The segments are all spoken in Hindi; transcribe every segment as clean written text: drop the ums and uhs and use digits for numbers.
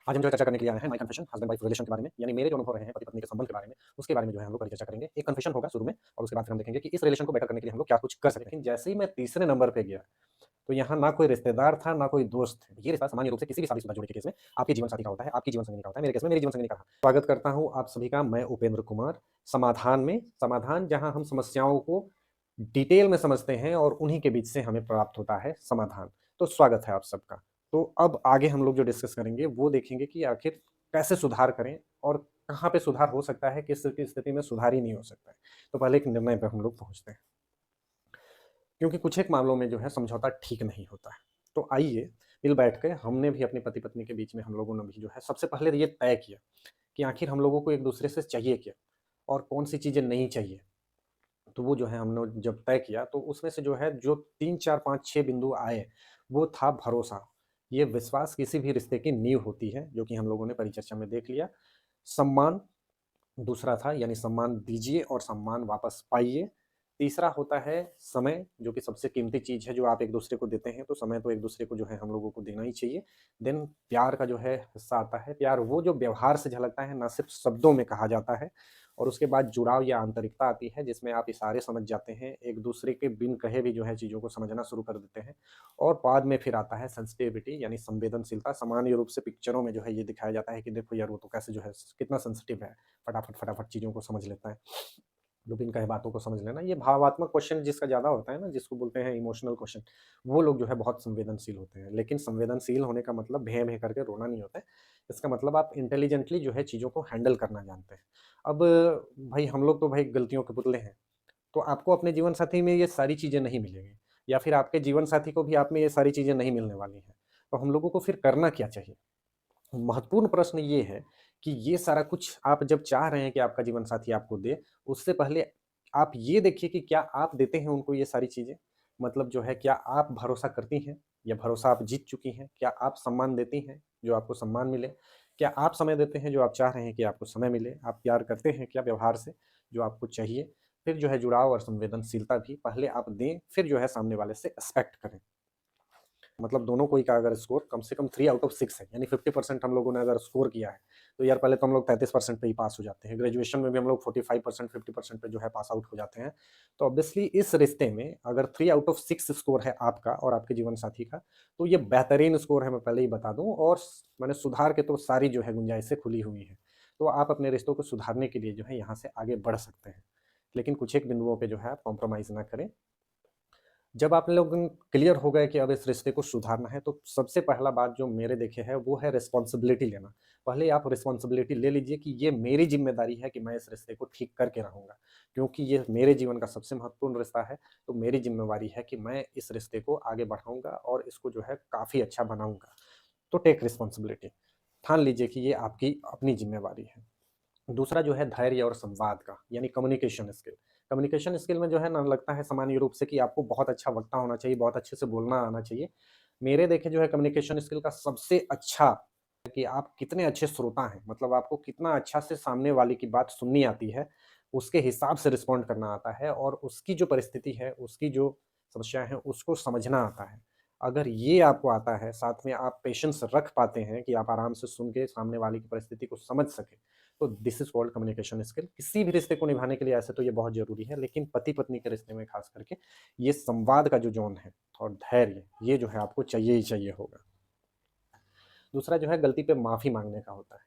आज हम जो है चर्चा करने के लिए आए हैं my confession husband wife relation के बारे में, यानी मेरे जो अनुभव रहे हैं पति पत्नी के संबंध के बारे में, उसके बारे में जो है हम लोग परिचर्चा करेंगे। एक कन्फेशन होगा शुरू में और उसके बाद फिर हम देखेंगे कि इस रिलेशन को बेटर करने के लिए हम लोग क्या कुछ कर सकते हैं। लेकिन जैसे ही मैं तीसरे नंबर पे गया, तो यहाँ ना कोई रिश्तेदार था, ना कोई दोस्त थे। ये रिश्ता सामान्य रूप से किसी भी शादीशुदा जोड़ी के केस में आपके जीवन साथी का होता है, आपकी जीवन संगिनी का होता है। मेरे केस में मेरी जीवन संगिनी का रहा। स्वागत करता हूँ आप सभी का, मैं उपेंद्र कुमार। समाधान में समाधान, जहाँ हम समस्याओं को डिटेल में समझते हैं और उन्हीं के बीच से हमें प्राप्त होता है समाधान। तो स्वागत है आप सबका। तो अब आगे हम लोग जो डिस्कस करेंगे वो देखेंगे कि आखिर कैसे सुधार करें और कहाँ पे सुधार हो सकता है, किस स्थिति में सुधार ही नहीं हो सकता है। तो पहले एक निर्णय पे हम लोग पहुंचते हैं, क्योंकि कुछ एक मामलों में जो है समझौता ठीक नहीं होता है। तो आइए मिल बैठ के हमने भी अपने पति पत्नी के बीच में हम लोगों ने भी जो है सबसे पहले ये तय किया कि आखिर हम लोगों को एक दूसरे से चाहिए क्या और कौन सी चीज़ें नहीं चाहिए। तो वो जो है हमने जब तय किया तो उसमें से जो है जो 3, 4, 5, 6 बिंदु आए, वो था भरोसा। ये विश्वास किसी भी रिश्ते की नींव होती है, जो कि हम लोगों ने परिचर्चा में देख लिया। सम्मान दूसरा था, यानी सम्मान दीजिए और सम्मान वापस पाइए। तीसरा होता है समय, जो कि सबसे कीमती चीज़ है जो आप एक-दूसरे को देते हैं, तो समय तो एक-दूसरे को जो है हम लोगों को देना ही चाहिए। देन प्यार का जो है हिस्सा आता है। प्यार वो जो व्यवहार से झलकता है, ना सिर्फ़ शब्दों में कहा जाता है। और उसके बाद जुड़ाव या आंतरिकता आती है, जिसमें आप इशारे समझ जाते हैं, एक-दूसरे के बिन कहे भी जो है चीज़ों को समझना शुरू कर देते हैं। और बाद में फिर आता है सेंसिटिविटी, यानी संवेदनशीलता। सामान्य रूप से पिक्चरों में जो है ये दिखाया जाता है कि देखो यार, वो तो कैसे जो है कितना सेंसिटिव है। फटाफट चीज़ों को समझ लेता है। जो बिन कहे बातों को समझ लेना, ये भावात्मक क्वेश्चन जिसका ज़्यादा होता है ना, जिसको बोलते हैं इमोशनल क्वेश्चन, वो लोग जो है बहुत संवेदनशील होते हैं। लेकिन संवेदनशील होने का मतलब भें-भें करके रोना नहीं होता है। इसका मतलब आप इंटेलिजेंटली जो है चीज़ों को हैंडल करना जानते हैं। अब भाई हम लोग तो भाई गलतियों के पुतले हैं, तो आपको अपने जीवन साथी में ये सारी चीज़ें नहीं मिलेंगी, या फिर आपके जीवन साथी को भी आप में ये सारी चीज़ें नहीं मिलने वाली हैं। तो हम लोगों को फिर करना क्या चाहिए? महत्वपूर्ण प्रश्न ये है कि ये सारा कुछ आप जब चाह रहे हैं कि आपका जीवन साथी आपको दे, उससे पहले आप ये देखिए कि क्या आप देते हैं उनको ये सारी चीज़ें? मतलब जो है, क्या आप भरोसा करती हैं या भरोसा आप जीत चुकी हैं? क्या आप सम्मान देती हैं, जो आपको सम्मान मिले? क्या आप समय देते हैं, जो आप चाह रहे हैं कि आपको समय मिले? आप प्यार करते हैं क्या व्यवहार से, जो आपको चाहिए? फिर जो है जुड़ाव और संवेदनशीलता भी पहले आप दें, फिर जो है सामने वाले से एक्सपेक्ट करें। मतलब दोनों को ही का अगर स्कोर कम से कम 3 आउट ऑफ 6 है, यानी 50% हम लोगों ने अगर स्कोर किया है, तो यार पहले तो हम लोग 33% पे ही पास हो जाते हैं। ग्रेजुएशन में भी हम लोग 45%, 50% पे जो है पास आउट हो जाते हैं। तो ऑब्वियसली इस रिश्ते में अगर 3 आउट ऑफ 6 स्कोर है आपका और आपके जीवन साथी का, तो ये बेहतरीन स्कोर है, मैं पहले ही बता दूँ। और मैंने सुधार के तो सारी जो है गुंजाइशें खुली हुई हैं। तो आप अपने रिश्तों को सुधारने के लिए जो है यहाँ से आगे बढ़ सकते हैं। लेकिन कुछ एक बिंदुओं पे जो है आप कॉम्प्रोमाइज़ ना करें। जब आप लोग क्लियर हो गए कि अब इस रिश्ते को सुधारना है, तो सबसे पहला बात जो मेरे देखे है वो है रिस्पॉन्सिबिलिटी लेना। पहले आप रिस्पॉन्सिबिलिटी ले लीजिए कि ये मेरी ज़िम्मेदारी है कि मैं इस रिश्ते को ठीक करके रहूँगा। क्योंकि ये मेरे जीवन का सबसे महत्वपूर्ण रिश्ता है, तो मेरी ज़िम्मेवारी है कि मैं इस रिश्ते को आगे बढ़ाऊँगा और इसको जो है काफ़ी अच्छा बनाऊँगा। तो टेक रिस्पॉन्सिबिलिटी, ठान लीजिए कि ये आपकी अपनी ज़िम्मेवारी है। दूसरा जो है धैर्य और संवाद का, यानी कम्युनिकेशन स्किल। कम्युनिकेशन स्किल में जो है ना, लगता है सामान्य रूप से कि आपको बहुत अच्छा वक्ता होना चाहिए, बहुत अच्छे से बोलना आना चाहिए। मेरे देखे जो है कम्युनिकेशन स्किल का सबसे अच्छा कि आप कितने अच्छे श्रोता हैं, मतलब आपको कितना अच्छा से सामने वाले की बात सुननी आती है, उसके हिसाब से रिस्पॉन्ड करना आता है और उसकी जो परिस्थिति है, उसकी जो समस्या है, उसको समझना आता है। अगर ये आपको आता है, साथ में आप पेशेंस रख पाते हैं कि आप आराम से सुन के सामने वाले की परिस्थिति को समझ सकें, तो this is called communication skill. किसी भी रिश्ते को निभाने के लिए ऐसे तो ये बहुत ज़रूरी है, लेकिन पति-पत्नी के रिश्ते में ख़ास करके ये संवाद का जो ज़ोन है और धैर्य, ये जो है आपको चाहिए ही चाहिए होगा। दूसरा जो है गलती पे माफ़ी माँगने का होता है।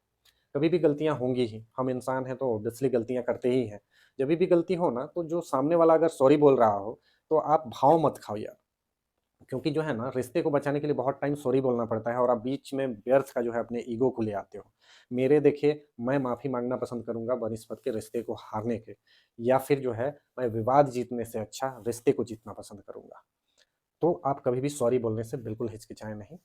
कभी भी गलतियाँ होंगी ही, हम इंसान हैं तो ऑब्वियसली गलतियाँ करते ही हैं। जभी भी गलती हो ना, तो जो सामने वाला अगर सॉरी बोल रहा हो, तो आप भाव मत खाओ यार। क्योंकि जो है ना, रिश्ते को बचाने के लिए बहुत टाइम सॉरी बोलना पड़ता है और आप बीच में व्यर्थ का जो है अपने ईगो को ले आते हो। मेरे देखिए, मैं माफ़ी माँगना पसंद करूँगा बनिस्बत के रिश्ते को हारने के, या फिर जो है मैं विवाद जीतने से अच्छा रिश्ते को जीतना पसंद करूँगा। तो आप कभी भी सॉरी बोलने से बिल्कुल हिचकिचाएँ नहीं।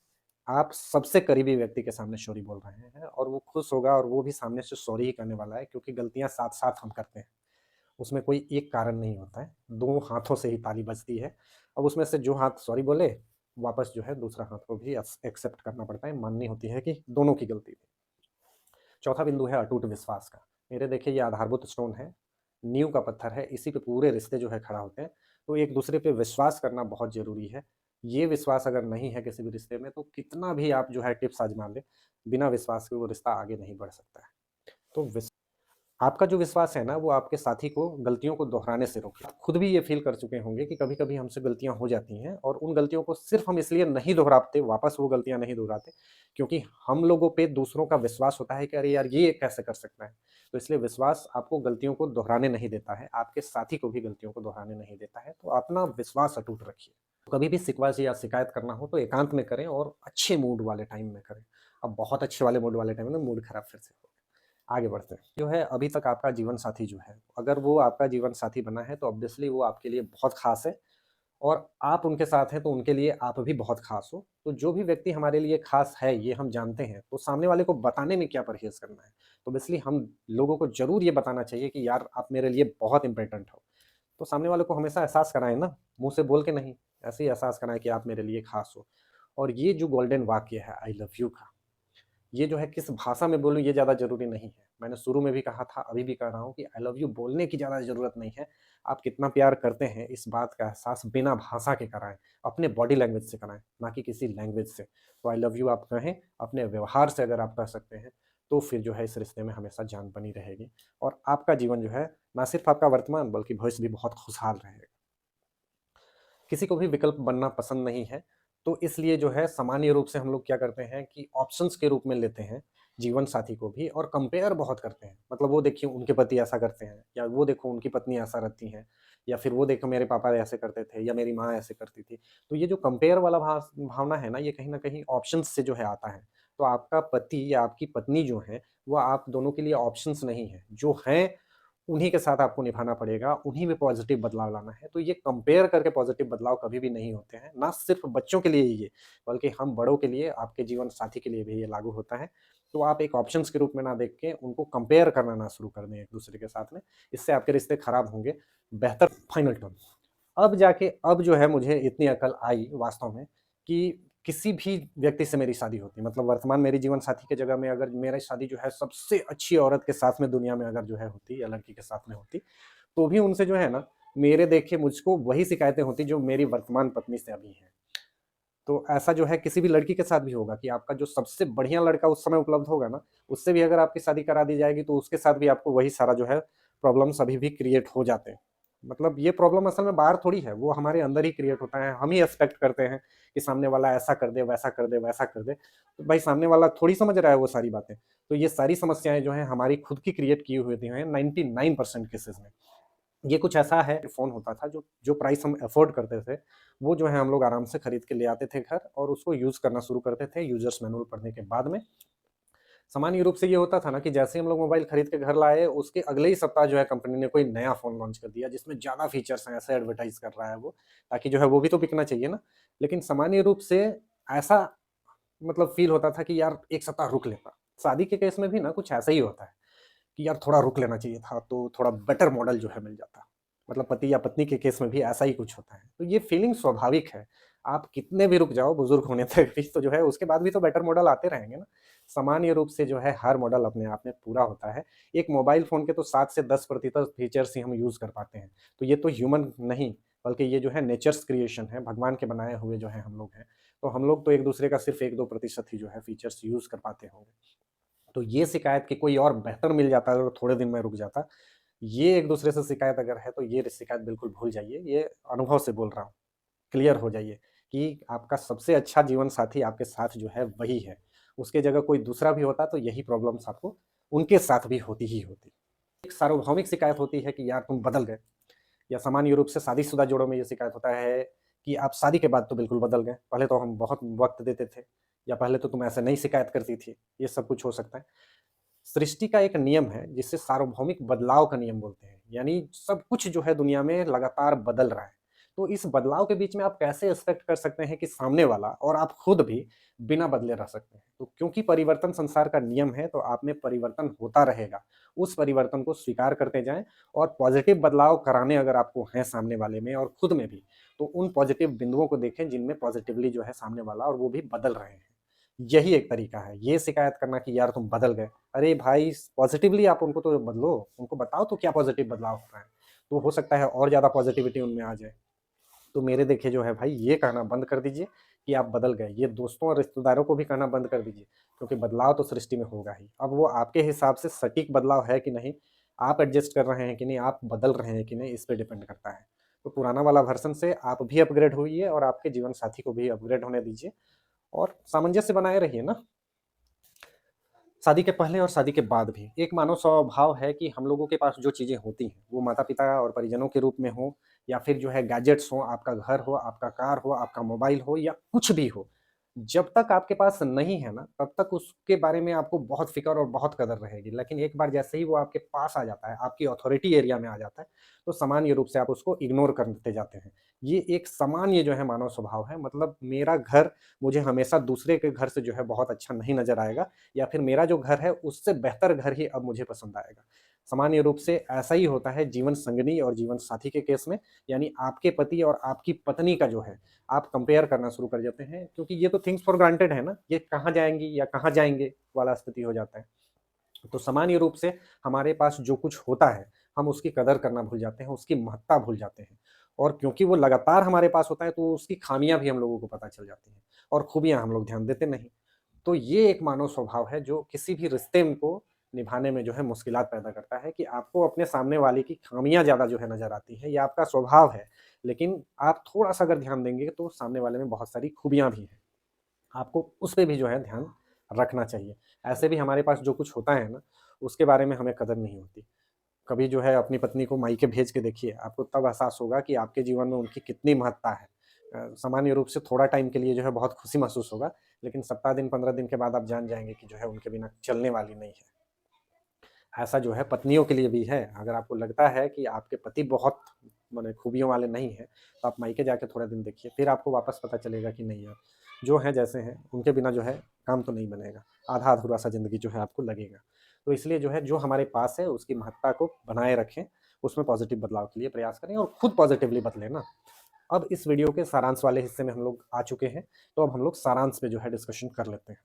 आप सबसे करीबी व्यक्ति के सामने सॉरी बोल रहे हैं और वो खुश होगा और वो भी सामने से सॉरी ही करने वाला है, क्योंकि गलतियाँ साथ-साथ हम करते हैं। उसमें कोई एक कारण नहीं होता है, 2 हाथों से ही ताली बजती है। अब उसमें से जो हाथ सॉरी बोले, वापस जो है दूसरा हाथ को भी एक्सेप्ट करना पड़ता है, माननी होती है कि दोनों की गलती थी। चौथा बिंदु है अटूट विश्वास का। मेरे देखिए ये आधारभूत स्टोन है, नींव का पत्थर है, इसी पे पूरे रिश्ते जो है खड़ा होते हैं। तो एक-दूसरे पे विश्वास करना बहुत ज़रूरी है। ये विश्वास अगर नहीं है किसी भी रिश्ते में, तो कितना भी आप जो है टिप्स आज़मा लें, बिना विश्वास के वो रिश्ता आगे नहीं बढ़ सकता है। तो विस आपका जो विश्वास है ना, वो आपके साथी को गलतियों को दोहराने से रोके। आप खुद भी ये फ़ील कर चुके होंगे कि कभी-कभी हमसे गलतियाँ हो जाती हैं और उन गलतियों को सिर्फ़ हम इसलिए नहीं दोहराते, वापस वो गलतियाँ नहीं दोहराते, क्योंकि हम लोगों पे दूसरों का विश्वास होता है कि अरे यार, ये कैसे कर सकता है? तो इसलिए विश्वास आपको गलतियों को दोहराने नहीं देता है, आपके साथी को भी गलतियों को दोहराने नहीं देता है, तो अपना विश्वास अटूट रखिए। कभी भी शिकवा या शिकायत करना हो तो एकांत में करें और अच्छे मूड वाले टाइम में करें। अब बहुत अच्छे वाले मूड वाले टाइम में ना मूड खराब फिर से हो गया। आगे बढ़ते हैं। जो है अभी तक आपका जीवन साथी जो है, अगर वो आपका जीवन साथी बना है तो ऑब्वियसली वो आपके लिए बहुत ख़ास है और आप उनके साथ हैं तो उनके लिए आप भी बहुत ख़ास हो। तो जो भी व्यक्ति हमारे लिए ख़ास है ये हम जानते हैं, तो सामने वाले को बताने में क्या परहेज़ करना है। तो ऑब्वियसली हम लोगों को ज़रूर ये बताना चाहिए कि यार आप मेरे लिए बहुत इम्पोर्टेंट हो। तो सामने वाले को हमेशा एहसास कराएँ ना, मुँह से बोल के नहीं, ऐसे ही एहसास कराएँ कि आप मेरे लिए ख़ास हो। और ये जो गोल्डन वाक्य है आई लव यू का, ये जो है किस भाषा में बोलूँ ये ज़्यादा ज़रूरी नहीं है। मैंने शुरू में भी कहा था, अभी भी कह रहा हूँ कि आई लव यू बोलने की ज़्यादा ज़रूरत नहीं है। आप कितना प्यार करते हैं इस बात का एहसास बिना भाषा के कराएँ, अपने बॉडी लैंग्वेज से कराएँ, ना कि किसी लैंग्वेज से। तो आई लव यू आप कहें, अपने व्यवहार से अगर आप कह सकते हैं, तो फिर जो है इस रिश्ते में हमेशा जान बनी रहेगी और आपका जीवन जो है, ना सिर्फ़ आपका वर्तमान बल्कि भविष्य भी बहुत खुशहाल रहेगा। किसी को भी विकल्प बनना पसंद नहीं है। तो इसलिए जो है सामान्य रूप से हम लोग क्या करते हैं कि ऑप्शंस के रूप में लेते हैं जीवन साथी को भी और कंपेयर बहुत करते हैं। मतलब वो देखिए उनके पति ऐसा करते हैं या वो देखो उनकी पत्नी ऐसा रहती हैं या फिर वो देखो मेरे पापा ऐसे करते थे या मेरी माँ ऐसे करती थी। तो ये जो कंपेयर वाला भावना है ना ये कहीं न कहीं ऑप्शंस से जो है आता है। तो आपका पति या आपकी पत्नी जो है वो आप दोनों के लिए ऑप्शंस नहीं है। जो हैं उन्हीं के साथ आपको निभाना पड़ेगा, उन्हीं में पॉज़िटिव बदलाव लाना है। तो ये कंपेयर करके पॉज़िटिव बदलाव कभी भी नहीं होते हैं, ना सिर्फ़ बच्चों के लिए ही ये, बल्कि हम बड़ों के लिए, आपके जीवन साथी के लिए भी ये लागू होता है। तो आप एक ऑप्शंस के रूप में ना देख के उनको कंपेयर करना ना शुरू कर दें एक-दूसरे के साथ में, इससे आपके रिश्ते खराब होंगे। बेहतर फाइनल टर्म अब जाके अब जो है मुझे इतनी अकल आई वास्तव में कि किसी भी व्यक्ति से मेरी शादी होती मतलब वर्तमान मेरी जीवन साथी की जगह में अगर मेरी शादी जो है सबसे अच्छी औरत के साथ में दुनिया में अगर जो है होती या लड़की के साथ में होती, तो भी उनसे जो है ना मेरे देखे मुझको वही शिकायतें होती जो मेरी वर्तमान पत्नी से अभी हैं। तो ऐसा जो है किसी भी लड़की के साथ भी होगा कि आपका जो सबसे बढ़िया लड़का उस समय उपलब्ध होगा ना, उससे भी अगर आपकी शादी करा दी जाएगी तो उसके साथ भी आपको वही सारा जो है प्रॉब्लम्स अभी भी क्रिएट हो जाते हैं। मतलब ये प्रॉब्लम असल में बाहर थोड़ी है, वो हमारे अंदर ही क्रिएट होता है। हम ही एक्सपेक्ट करते हैं कि सामने वाला ऐसा कर दे, वैसा कर दे, वैसा कर दे। तो भाई सामने वाला थोड़ी समझ रहा है वो सारी बातें। तो ये सारी समस्याएँ जो हैं हमारी खुद की क्रिएट की हुई होती हैं 99% केसेज़ में। ये कुछ ऐसा है फ़ोन होता था जो जो प्राइस हम अफ़ोर्ड करते थे, वो जो है हम लोग आराम से खरीद के ले आते थे घर और उसको यूज़ करना शुरू करते थे यूज़र्स मैनुअल पढ़ने के बाद में। सामान्य रूप से ये होता था ना कि जैसे ही हम लोग मोबाइल खरीद के घर लाए, उसके अगले ही सप्ताह जो है कंपनी ने कोई नया फ़ोन लॉन्च कर दिया जिसमें ज़्यादा फीचर्स हैं, ऐसे एडवर्टाइज़ कर रहा है वो, ताकि जो है वो भी तो बिकना चाहिए ना। लेकिन सामान्य रूप से ऐसा मतलब फ़ील होता था कि यार 1 सप्ताह रुक लेता। शादी के केस में भी ना कुछ ऐसा ही होता है। कि यार थोड़ा रुक लेना चाहिए था, तो थोड़ा बेटर मॉडल जो है मिल जाता। मतलब पति या पत्नी के केस में भी ऐसा ही कुछ होता है। तो ये फीलिंग स्वाभाविक है। आप कितने भी रुक जाओ बुज़ुर्ग होने तक भी तो जो है उसके बाद भी तो बेटर मॉडल आते रहेंगे ना। सामान्य रूप से जो है हर मॉडल अपने आप में पूरा होता है। एक मोबाइल फ़ोन के तो 7 से 10% फीचर्स ही हम यूज़ कर पाते हैं। तो ये तो ह्यूमन नहीं, बल्कि ये जो है नेचर्स क्रिएशन है, भगवान के बनाए हुए जो हैं हम लोग हैं। तो हम लोग तो एक-दूसरे का सिर्फ़ 1-2% ही जो है फीचर्स यूज़ कर पाते होंगे। तो ये शिकायत कि कोई और बेहतर मिल जाता और थोड़े दिन में रुक जाता, ये एक-दूसरे से शिकायत अगर है तो ये शिकायत बिल्कुल भूल जाइए, ये अनुभव से बोल रहा हूँ। क्लियर हो जाइए कि आपका सबसे अच्छा जीवन साथी आपके साथ जो है वही है। उसकी जगह कोई दूसरा भी होता तो यही प्रॉब्लम्स आपको उनके साथ भी होती ही होती। एक सार्वभौमिक शिकायत होती है कि यार तुम बदल गए या सामान्य रूप से शादीशुदा जोड़ों में ये शिकायत होता है कि आप शादी के बाद तो बिल्कुल बदल गए। पहले तो हम बहुत वक़्त देते थे या पहले तो तुम ऐसे नहीं शिकायत करती थी। ये सब कुछ हो सकता है। सृष्टि का एक नियम है जिसे सार्वभौमिक बदलाव का नियम बोलते हैं। यानी सब कुछ जो है दुनिया में लगातार बदल रहा है। तो इस बदलाव के बीच में आप कैसे एक्सपेक्ट कर सकते हैं कि सामने वाला और आप खुद भी बिना बदले रह सकते हैं। तो क्योंकि परिवर्तन संसार का नियम है तो आप में परिवर्तन होता रहेगा। उस परिवर्तन को स्वीकार करते जाएँ और पॉजिटिव बदलाव कराने अगर आपको हैं सामने वाले में और खुद में भी, तो उन पॉजिटिव बिंदुओं को देखें जिनमें पॉजिटिवली जो है सामने वाला और वो भी बदल रहे हैं। यही एक तरीका है। ये शिकायत करना कि यार तुम बदल गए। अरे भाई पॉज़िटिवली आप उनको तो बदलो, उनको बताओ तो क्या पॉज़िटिव बदलाव हो रहा है। तो हो सकता है और ज़्यादा पॉज़िटिविटी उनमें आ जाए। तो मेरे देखिए जो है भाई ये कहना बंद कर दीजिए कि आप बदल गए। ये दोस्तों और रिश्तेदारों को भी कहना बंद कर दीजिए, क्योंकि बदलाव तो सृष्टि में होगा ही। अब वो आपके हिसाब से सटीक बदलाव है कि नहीं, आप एडजस्ट कर रहे हैं कि नहीं, आप बदल रहे हैं कि नहीं, इस पे डिपेंड करता है। तो पुराना वाला वर्ज़न से आप भी अपग्रेड होइए और आपके जीवन साथी को भी अपग्रेड होने दीजिए और सामंजस्य बनाए रहिए ना। शादी के पहले और शादी के बाद भी एक मानव स्वभाव है कि हम लोगों के पास जो चीज़ें होती हैं, वो माता-पिता और परिजनों के रूप में हो या फिर जो है गैजेट्स हों, आपका घर हो, आपका कार हो, आपका मोबाइल हो या कुछ भी हो। जब तक आपके पास नहीं है ना, तब तक उसके बारे में आपको बहुत फ़िक्र और बहुत कदर रहेगी। लेकिन एक बार जैसे ही वो आपके पास आ जाता है, आपकी अथॉरिटी एरिया में आ जाता है, तो सामान्य रूप से आप उसको इग्नोर करते जाते हैं। ये एक सामान्य जो है मानव स्वभाव है, मतलब मेरा घर मुझे हमेशा दूसरे के घर से जो है बहुत अच्छा नहीं नज़र आएगा, या फिर मेरा जो घर है उससे बेहतर घर ही अब मुझे पसंद आएगा। सामान्य रूप से ऐसा ही होता है जीवन संगिनी और जीवन साथी के केस में, यानी आपके पति और आपकी पत्नी का जो है, आप कंपेयर करना शुरू कर देते हैं, क्योंकि ये तो थिंग्स फॉर ग्रांटेड है ना, ये कहाँ जाएँगी या कहाँ जाएँगे वाला स्थिति हो जाता है। तो सामान्य रूप से हमारे पास जो कुछ होता है, हम उसकी कदर करना भूल जाते हैं, उसकी महत्ता भूल जाते हैं। और क्योंकि वो लगातार हमारे पास होता है, तो उसकी खामियाँ भी हम लोगों को पता चल जाती हैं और खूबियाँ हम लोग ध्यान देते नहीं। तो ये एक मानव स्वभाव है जो किसी भी रिश्ते को निभाने में जो है मुश्किलात पैदा करता है कि आपको अपने सामने वाले की खामियाँ ज़्यादा जो है नज़र आती हैं, ये आपका स्वभाव है। लेकिन आप थोड़ा-सा अगर ध्यान देंगे तो सामने वाले में बहुत सारी खूबियाँ भी हैं। आपको उस पे भी जो है ध्यान रखना चाहिए। ऐसे भी हमारे पास जो कुछ होता है ना, उसके बारे में हमें कदर नहीं होती। कभी जो है अपनी पत्नी को मायके भेज के देखिए, आपको तब एहसास होगा कि आपके जीवन में उनकी कितनी महत्ता है। सामान्य रूप से थोड़ा टाइम के लिए जो है बहुत खुशी महसूस होगा, लेकिन सप्ताह दिन, 15 दिन के बाद आप जान जाएँगे कि जो है उनके बिना चलने वाली नहीं है। ऐसा जो है पत्नियों के लिए भी है। अगर आपको लगता है कि आपके पति बहुत माने खूबियों वाले नहीं हैं, तो आप मायके जाके थोड़ा दिन देखिए, फिर आपको वापस पता चलेगा कि नहीं यार, जो हैं जैसे हैं, उनके बिना जो है काम तो नहीं बनेगा। आधा-अधूरा सा ज़िंदगी जो है आपको लगेगा। तो इसलिए जो है जो हमारे पास है उसकी महत्ता को बनाए रखें, उसमें पॉज़िटिव बदलाव के लिए प्रयास करें और खुद पॉज़िटिवली बदलें ना। अब इस वीडियो के सारांश वाले हिस्से में हम लोग आ चुके हैं, तो अब हम लोग सारांश पे जो है डिस्कशन कर लेते हैं।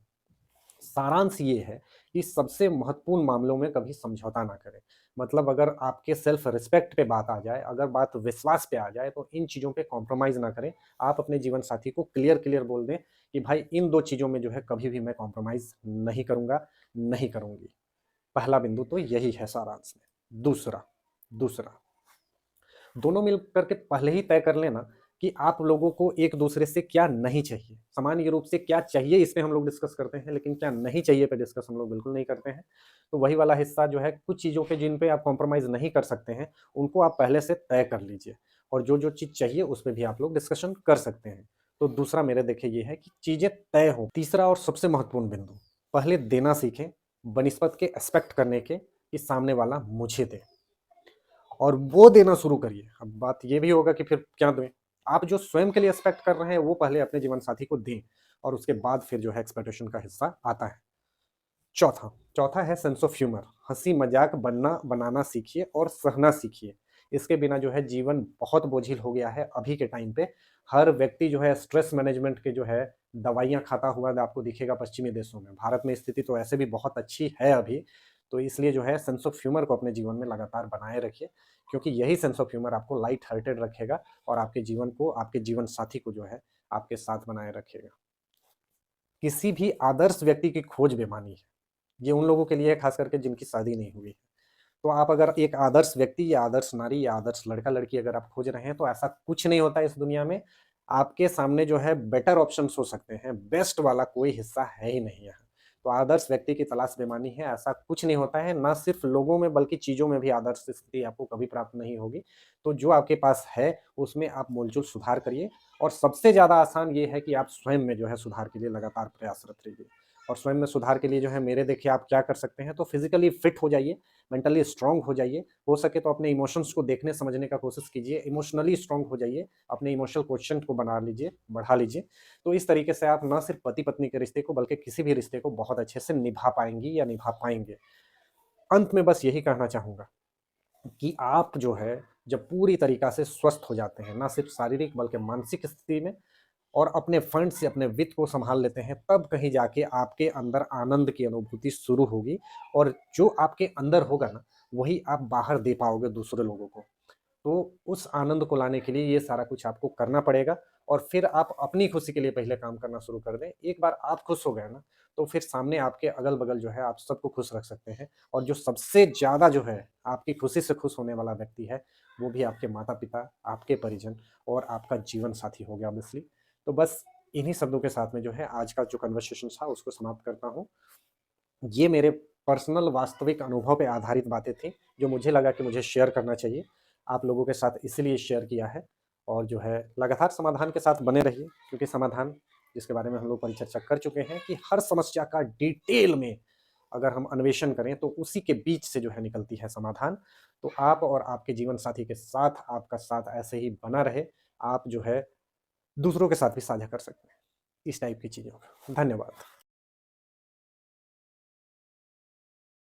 सारांश ये है कि सबसे महत्वपूर्ण मामलों में कभी समझौता ना करें। मतलब अगर आपके सेल्फ रिस्पेक्ट पे बात आ जाए, अगर बात विश्वास पे आ जाए, तो इन चीज़ों पे कॉम्प्रोमाइज़ ना करें। आप अपने जीवन साथी को क्लियर बोल दें कि भाई इन 2 चीज़ों में जो है कभी भी मैं कॉम्प्रोमाइज़ नहीं करूँगा, नहीं करूँगी। पहला बिंदु तो यही है सारांश में। दूसरा दूसरा दोनों मिल करके पहले ही तय कर लेना कि आप लोगों को एक-दूसरे से क्या नहीं चाहिए। सामान्य रूप से क्या चाहिए इस पे हम लोग डिस्कस करते हैं, लेकिन क्या नहीं चाहिए पे डिस्कस हम लोग बिल्कुल नहीं करते हैं। तो वही वाला हिस्सा जो है कुछ चीज़ों पे जिन पे आप कॉम्प्रोमाइज़ नहीं कर सकते हैं, उनको आप पहले से तय कर लीजिए और जो-जो चीज़ चाहिए उस पे भी आप लोग डिस्कशन कर सकते हैं। तो दूसरा मेरे देखिए ये है कि चीज़ें तय हों। तीसरा और सबसे महत्वपूर्ण बिंदु, पहले देना सीखें, बनिस्बत के एक्सपेक्ट करने के कि सामने वाला मुझे दे। और वो देना शुरू करिए। अब बात ये भी होगा कि फिर क्या दें? आप जो स्वयं के लिए एक्सपेक्ट कर रहे हैं, वो पहले अपने जीवन साथी को दें और उसके बाद फिर जो है एक्सपेक्टेशन का हिस्सा आता है। चौथा, चौथा है सेंस ऑफ ह्यूमर। हँसी-मज़ाक बनना बनाना सीखिए और सहना सीखिए। इसके बिना जो है जीवन बहुत बोझिल हो गया है अभी के टाइम पे। हर व्यक्ति जो है स्ट्रेस मैनेजमेंट के जो है दवाइयाँ खाता हुआ आपको दिखेगा पश्चिमी देशों में। भारत में स्थिति तो ऐसे भी बहुत अच्छी है अभी। तो इसलिए जो है सेंस ऑफ ह्यूमर को अपने जीवन में लगातार बनाए रखिए, क्योंकि यही सेंस ऑफ ह्यूमर आपको लाइट हार्टेड रखेगा और आपके जीवन को, आपके जीवन साथी को जो है आपके साथ बनाए रखेगा। किसी भी आदर्श व्यक्ति की खोज बेमानी है। ये उन लोगों के लिए है खास करके जिनकी शादी नहीं हुई है। तो आप अगर एक आदर्श व्यक्ति या आदर्श नारी या आदर्श लड़का-लड़की अगर आप खोज रहे हैं, तो ऐसा कुछ नहीं होता है इस दुनिया में। आपके सामने जो है बेटर ऑप्शंस हो सकते हैं, बेस्ट वाला कोई हिस्सा है ही नहीं यहाँ। तो आदर्श व्यक्ति की तलाश बेमानी है, ऐसा कुछ नहीं होता है, ना सिर्फ़ लोगों में बल्कि चीज़ों में भी आदर्श स्थिति आपको कभी प्राप्त नहीं होगी। तो जो आपके पास है, उसमें आप मूलचूल सुधार करिए और सबसे ज़्यादा आसान ये है कि आप स्वयं में जो है सुधार के लिए लगातार प्रयासरत रहिए। और स्वयं में सुधार के लिए जो है मेरे देखिए आप क्या कर सकते हैं, तो फिज़िकली फिट हो जाइए, मेंटली स्ट्रांग हो जाइए, हो सके तो अपने इमोशंस को देखने समझने का कोशिश कीजिए, इमोशनली स्ट्रांग हो जाइए, अपने इमोशनल क्वोटिएंट को बना लीजिए, बढ़ा लीजिए। तो इस तरीके से आप ना सिर्फ पति-पत्नी के रिश्ते को बल्कि किसी भी रिश्ते को बहुत अच्छे से निभा पाएँगी या निभा पाएँगे। अंत में बस यही कहना चाहूँगा कि आप जो है जब पूरी तरीक़ा से स्वस्थ हो जाते हैं, ना सिर्फ शारीरिक बल्कि मानसिक स्थिति में और अपने फंड से अपने वित्त को सँभाल लेते हैं, तब कहीं जाके आपके अंदर आनंद की अनुभूति शुरू होगी और जो आपके अंदर होगा ना, वही आप बाहर दे पाओगे दूसरे लोगों को। तो उस आनंद को लाने के लिए ये सारा कुछ आपको करना पड़ेगा और फिर आप अपनी खुशी के लिए पहले काम करना शुरू कर दें। एक बार आप खुश हो गए ना, तो फिर सामने आपके अगल-बगल जो है आप सबको खुश रख सकते हैं और जो सबसे ज़्यादा जो है आपकी खुशी से खुश होने वाला व्यक्ति है, वो भी आपके माता-पिता, आपके परिजन और आपका जीवन साथी हो गया ऑब्वियसली। तो बस इन्हीं शब्दों के साथ में जो है आज का जो कन्वर्सेशन था उसको समाप्त करता हूँ। ये मेरे पर्सनल वास्तविक अनुभव पे आधारित बातें थी, जो मुझे लगा कि मुझे शेयर करना चाहिए। आप लोगों के साथ इसीलिए शेयर किया है और जो है लगातार समाधान के साथ बने रहिए क्योंकि समाधान जिसके बारे में हम लोग परिचर्चा कर चुके हैं कि हर समस्या का डिटेल में अगर हम अन्वेषण करें तो उसी के बीच से जो है निकलती है समाधान। तो आप और आपके जीवन साथी के साथ आपका साथ ऐसे ही बना रहे, आप जो है दूसरों के साथ भी साझा कर सकते हैं, इस टाइप की चीज़ों को। धन्यवाद।